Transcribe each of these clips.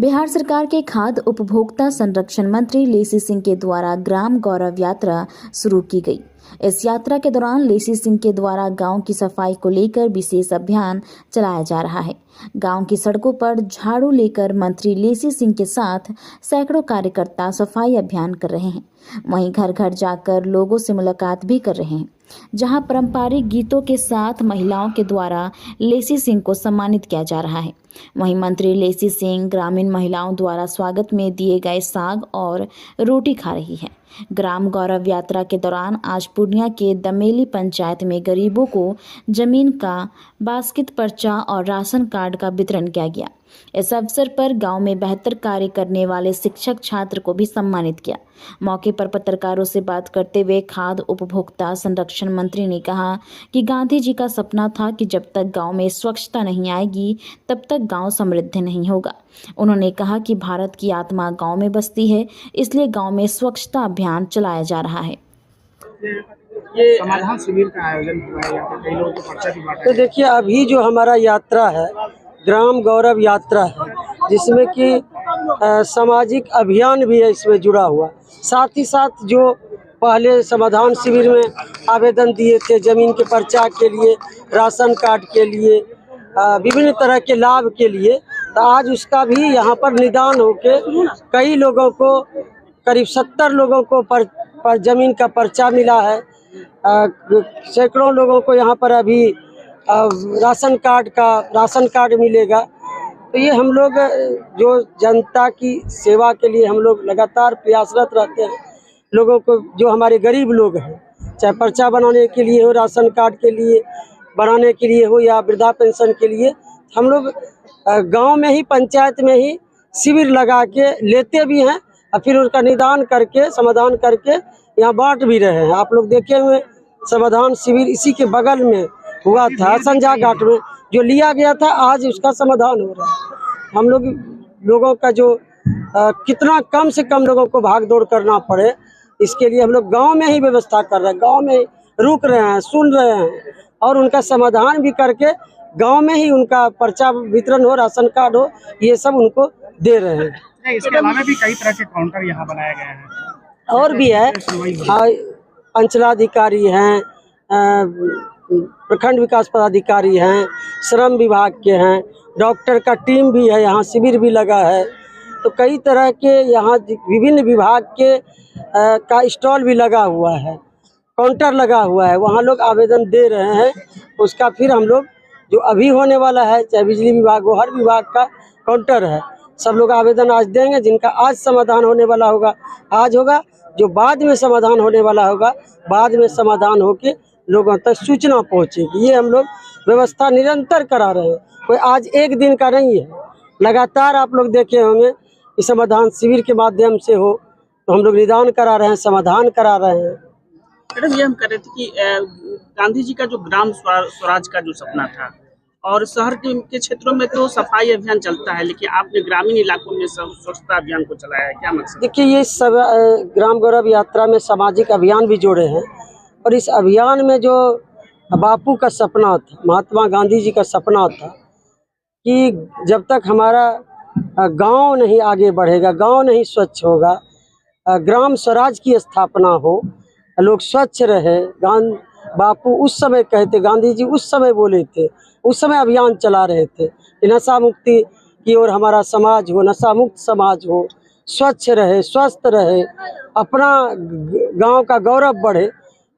बिहार सरकार के खाद्य उपभोक्ता संरक्षण मंत्री लेसी सिंह के द्वारा ग्राम गौरव यात्रा शुरू की गई। इस यात्रा के दौरान लेसी सिंह के द्वारा गांव की सफाई को लेकर विशेष अभियान चलाया जा रहा है। गांव की सड़कों पर झाड़ू लेकर मंत्री लेसी सिंह के साथ सैकड़ों कार्यकर्ता सफाई अभियान कर रहे हैं। वहीं घर घर जाकर लोगों से मुलाकात भी कर रहे हैं, जहां पारंपरिक गीतों के साथ महिलाओं के द्वारा लेसी सिंह को सम्मानित किया जा रहा है। वहीं मंत्री लेसी सिंह ग्रामीण महिलाओं द्वारा स्वागत में दिए गए साग और रोटी खा रही है। ग्राम गौरव यात्रा के दौरान आज पूर्णिया के दमेली पंचायत में गरीबों को जमीन का बास्केट पर्चा और राशन कार्ड का वितरण किया गया। इस अवसर पर गांव में बेहतर कार्य करने वाले शिक्षक छात्र को भी सम्मानित किया। मौके पर पत्रकारों से बात करते हुए खाद्य उपभोक्ता संरक्षण मंत्री ने कहा कि गांधी जी का सपना था कि जब तक गांव में स्वच्छता नहीं आएगी तब तक गांव समृद्ध नहीं होगा। उन्होंने कहा कि भारत की आत्मा गांव में बसती है, इसलिए गांव में स्वच्छता अभियान चलाया जा रहा है। ये समाधान शिविर का आयोजन हुआ है, यहाँ पे कई लोगों को पर्चा भी बांटा। तो देखिए, अभी जो हमारा यात्रा है ग्राम गौरव यात्रा है, जिसमें कि सामाजिक अभियान भी है इसमें जुड़ा हुआ। साथ ही साथ जो पहले समाधान शिविर में आवेदन दिए थे जमीन के पर्चा के लिए, राशन कार्ड के लिए, विभिन्न तरह के लाभ के लिए, तो आज उसका भी यहाँ पर निदान होके कई लोगों को, करीब 70 लोगों को पर जमीन का पर्चा मिला है। सैकड़ों लोगों को यहाँ पर अभी राशन कार्ड मिलेगा। तो ये हम लोग जो जनता की सेवा के लिए हम लोग लगातार प्रयासरत रहते हैं। लोगों को, जो हमारे गरीब लोग हैं, चाहे पर्चा बनाने के लिए हो, राशन कार्ड के लिए बनाने के लिए हो, या वृद्धा पेंशन के लिए, हम लोग गांव में ही, पंचायत में ही शिविर लगा के लेते भी हैं और फिर उसका निदान करके, समाधान करके यहाँ बांट भी रहे हैं। आप लोग देखे हुए समाधान शिविर इसी के बगल में हुआ था, संजा घाट में जो लिया गया था, आज उसका समाधान हो रहा है। हम लोगों का जो कितना कम से कम लोगों को भाग दौड़ करना पड़े, इसके लिए हम लोग गांव में ही व्यवस्था कर रहे हैं, गांव में ही रुक रहे हैं, सुन रहे हैं और उनका समाधान भी करके गांव में ही उनका पर्चा वितरण हो, राशन कार्ड हो, ये सब उनको दे रहे हैं। इसके अलावा भी कई तरह के काउंटर यहाँ बनाए गए हैं और भी है। अंचलाधिकारी हैं, प्रखंड विकास पदाधिकारी हैं, श्रम विभाग के हैं, डॉक्टर का टीम भी है, यहाँ शिविर भी लगा है। तो कई तरह के यहाँ विभिन्न विभाग के का स्टॉल भी लगा हुआ है, काउंटर लगा हुआ है, वहाँ लोग आवेदन दे रहे हैं। उसका फिर हम लोग जो अभी होने वाला है, चाहे बिजली विभाग हो, हर विभाग का काउंटर है, सब लोग आवेदन आज देंगे। जिनका आज समाधान होने वाला होगा आज होगा, जो बाद में समाधान होने वाला होगा बाद में समाधान होके लोगों तक सूचना पहुंचेगी। ये हम लोग व्यवस्था निरंतर करा रहे हैं, कोई आज एक दिन का नहीं है। लगातार आप लोग देखे होंगे कि समाधान शिविर के माध्यम से हो, तो हम लोग निदान करा रहे हैं, समाधान करा रहे हैं। मैडम, ये हम कह रहे थे कि गांधी जी का जो ग्राम स्वराज का जो सपना था, और शहर के क्षेत्रों में तो सफाई अभियान चलता है, लेकिन आपने ग्रामीण इलाकों में स्वच्छता अभियान को चलाया है, क्या मकसद? देखिए, ये सब ग्राम गौरव यात्रा में सामाजिक अभियान भी जोड़े हैं, और इस अभियान में जो बापू का सपना था, महात्मा गांधी जी का सपना था कि जब तक हमारा गांव नहीं आगे बढ़ेगा, गांव नहीं स्वच्छ होगा, ग्राम स्वराज की स्थापना हो, लोग स्वच्छ रहे। बापू उस समय कहते, गांधी जी उस समय बोले थे, उस समय अभियान चला रहे थे कि नशा मुक्ति की ओर हमारा समाज हो, नशा मुक्त समाज हो, स्वच्छ रहे, स्वस्थ रहे, अपना गांव का गौरव बढ़े।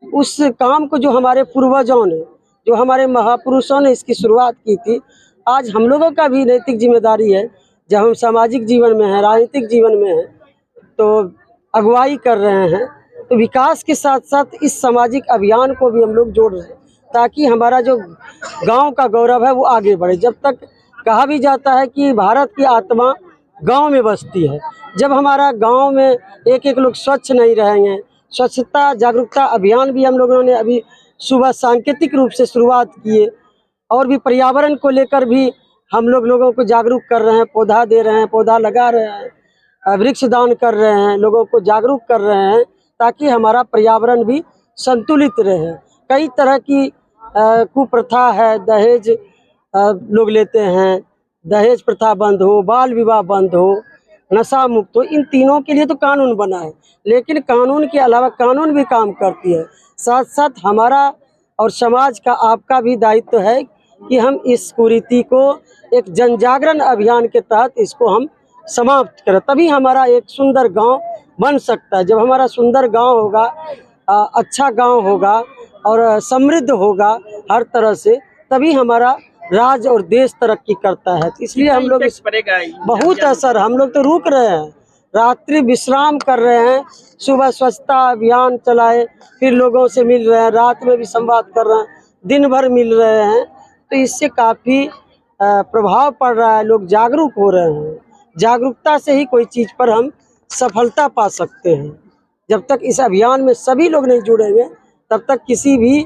उस काम को जो हमारे पूर्वजों ने, जो हमारे महापुरुषों ने इसकी शुरुआत की थी, आज हम लोगों का भी नैतिक जिम्मेदारी है। जब हम सामाजिक जीवन में हैं, राजनीतिक जीवन में हैं, तो अगुवाई कर रहे हैं, तो विकास के साथ साथ इस सामाजिक अभियान को भी हम लोग जोड़ रहे हैं, ताकि हमारा जो गांव का गौरव है वो आगे बढ़े। जब तक कहा भी जाता है कि भारत की आत्मा गांव में बसती है, जब हमारा गांव में एक एक लोग स्वच्छ नहीं रहेंगे, स्वच्छता जागरूकता अभियान भी हम लोगों ने अभी सुबह सांकेतिक रूप से शुरुआत किए, और भी पर्यावरण को लेकर भी हम लोगों को जागरूक कर रहे हैं, पौधा दे रहे हैं, पौधा लगा रहे हैं, वृक्ष दान कर रहे हैं, लोगों को जागरूक कर रहे हैं, ताकि हमारा पर्यावरण भी संतुलित रहे। कई तरह की कुप्रथा है, दहेज लोग लेते हैं, दहेज प्रथा बंद हो, बाल विवाह बंद हो, नशा मुक्त हो, इन तीनों के लिए तो कानून बना है। लेकिन कानून के अलावा कानून भी काम करती है। साथ साथ हमारा और समाज का, आपका भी दायित्व है कि हम इस कुरीति को एक जन जागरण अभियान के तहत इसको हम समाप्त करें। तभी हमारा एक सुंदर गांव बन सकता है। जब हमारा सुंदर गांव होगा, अच्छा गांव होगा और समृद्ध होगा हर तरह से, तभी हमारा राज्य और देश तरक्की करता है। तो इसलिए हम लोग पड़ेगा बहुत असर, हम लोग तो रुक रहे हैं, रात्रि विश्राम कर रहे हैं, सुबह स्वच्छता अभियान चलाए, फिर लोगों से मिल रहे हैं, रात में भी संवाद कर रहे हैं, दिन भर मिल रहे हैं। तो इससे काफ़ी प्रभाव पड़ रहा है, लोग जागरूक हो रहे हैं। जागरूकता से ही कोई चीज़ पर हम सफलता पा सकते हैं। जब तक इस अभियान में सभी लोग नहीं जुड़ेंगे, तब तक किसी भी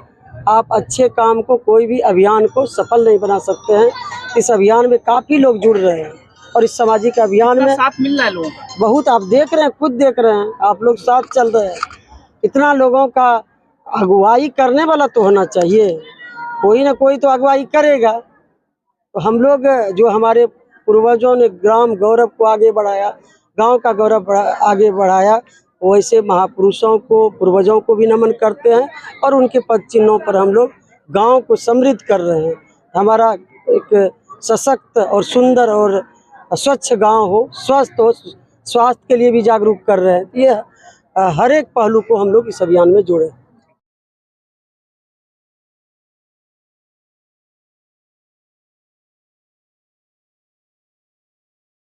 आप अच्छे काम को, कोई भी अभियान को सफल नहीं बना सकते हैं। इस अभियान में काफ़ी लोग जुड़ रहे हैं और इस सामाजिक अभियान में साथ मिल रहा है लोगों का बहुत, आप देख रहे हैं, खुद देख रहे हैं, आप लोग साथ चल रहे हैं। इतना लोगों का अगुवाई करने वाला तो होना चाहिए, कोई ना कोई तो अगुवाई करेगा। तो हम लोग, जो हमारे पूर्वजों ने ग्राम गौरव को आगे बढ़ाया, गांव का गौरव आगे बढ़ाया, वैसे महापुरुषों को, पूर्वजों को भी नमन करते हैं और उनके पद चिन्हों पर हम लोग गांव को समृद्ध कर रहे हैं। हमारा एक सशक्त और सुंदर और स्वच्छ गांव हो, स्वस्थ हो, स्वास्थ्य के लिए भी जागरूक कर रहे हैं। ये हर एक पहलू को हम लोग इस अभियान में जोड़े।